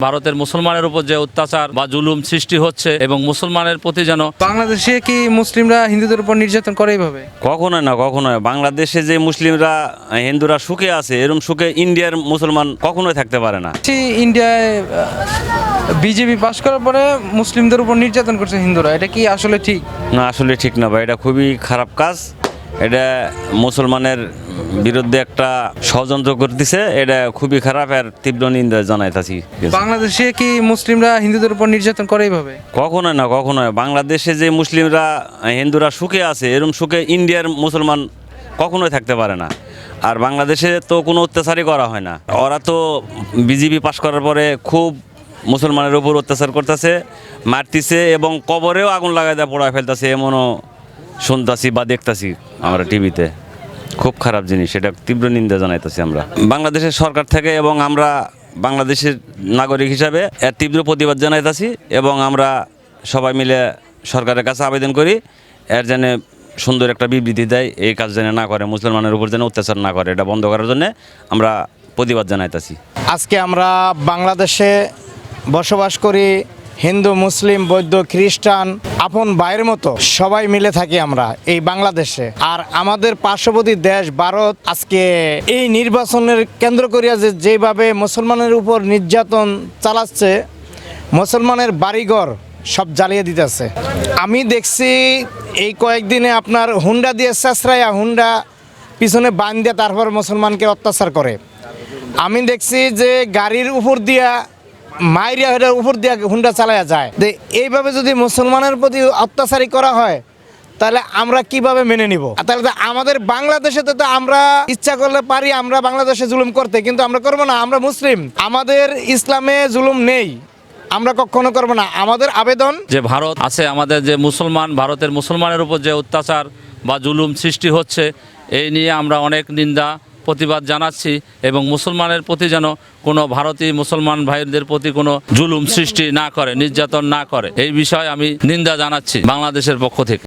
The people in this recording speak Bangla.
ভারতের মুসলমানের উপর যে অত্যাচার বা জুলুম সৃষ্টি হচ্ছে এবং মুসলমানের প্রতি যেন বাংলাদেশে কি মুসলিমরা হিন্দুদের উপর নির্যাতন করে এইভাবে? কখনোই না, কখনোই। বাংলাদেশে যে মুসলিমরা হিন্দুরা সুখে আছে, এরকম সুখে ইন্ডিয়ার মুসলমান কখনোই থাকতে পারে না। ইন্ডিয়ায় বিজেপি পাশ করার পরে মুসলিমদের উপর নির্যাতন করছে হিন্দুরা, এটা কি আসলে ঠিক? না, আসলে ঠিক না ভাই, এটা খুবই খারাপ কাজ। এটা মুসলমানের বিরুদ্ধে একটা ষড়যন্ত্র করতেছে, এটা খুবই খারাপ। আর তীব্র নিন্দা জানাইতাছি। বাংলাদেশে কি মুসলিমরা হিন্দুদের উপর নির্যাতন করে এইভাবে? কখনোই না, কখনোই। বাংলাদেশে যে মুসলিমরা হিন্দুরা সুখে আছে, এরকম সুখে ইন্ডিয়ার মুসলমান কখনোই থাকতে পারে না। আর বাংলাদেশে তো কোনো অত্যাচারই করা হয় না। ওরা তো বিজেপি পাশ করার পরে খুব মুসলমানের উপর অত্যাচার করতেছে, মারতেছে এবং কবরেও আগুন লাগাই দেয়, পোড়ায় ফেলতেছে, এমনও শুনতাছি বা দেখতাছি আমরা টিভিতে। খুব খারাপ জিনিস, এটা তীব্র নিন্দা জানাইতেছি আমরা বাংলাদেশের সরকার থেকে, এবং আমরা বাংলাদেশের নাগরিক হিসাবে এর তীব্র প্রতিবাদ জানাইতেছি। এবং আমরা সবাই মিলে সরকারের কাছে আবেদন করি, এর যেন সুন্দর একটা বিবৃতি দেয়, এই কাজ যেন না করে, মুসলমানের উপর যেন অত্যাচার না করে, এটা বন্ধ করার জন্য আমরা প্রতিবাদ জানাইতেছি। আজকে আমরা বাংলাদেশে বসবাস করি, হিন্দু, মুসলিম, বৌদ্ধ, খ্রিস্টান আপন ভাইয়ের মতো সবাই মিলে থাকি আমরা এই বাংলাদেশে। আর আমাদের পার্শ্ববর্তী দেশ ভারত আজকে এই নির্বাচনের কেন্দ্র করিয়া যেভাবে মুসলমানের উপর নির্যাতন চালাচ্ছে, মুসলমানের বাড়িঘর সব জ্বালিয়ে দিতেছে। আমি দেখছি এই কয়েকদিনে আপনার হুন্ডা দিয়ে চেঁচড়াইয়া, হুন্ডা পিছনে বান দিয়ে তারপর মুসলমানকে অত্যাচার করে। আমি দেখছি যে গাড়ির উপর দিয়া মাইরিয়া উপর দিয়ে হুন্ডা চালায়া যায়। এইভাবে যদি মুসলমানের প্রতি অত্যাচারী করা হয়, তাহলে আমরা কিভাবে মেনে নিব? তাহলে তো আমাদের বাংলাদেশে তো আমরা ইচ্ছা করলে পারি আমরা বাংলাদেশে জুলুম করতে, কিন্তু আমরা করবো না। আমরা মুসলিম, আমাদের ইসলামে জুলুম নেই, আমরা কখনো করবো না। আমাদের আবেদন যে ভারত আছে, আমাদের যে মুসলমান, ভারতের মুসলমানের উপর যে অত্যাচার বা জুলুম সৃষ্টি হচ্ছে, এই নিয়ে আমরা অনেক নিন্দা প্রতিবাদ জানাচ্ছি। এবং মুসলমানের প্রতি যেন কোনো ভারতীয় মুসলমান ভাইদের প্রতি কোনো জুলুম সৃষ্টি না করে, নির্যাতন না করে, এই বিষয়ে আমি নিন্দা জানাচ্ছি বাংলাদেশের পক্ষ থেকে।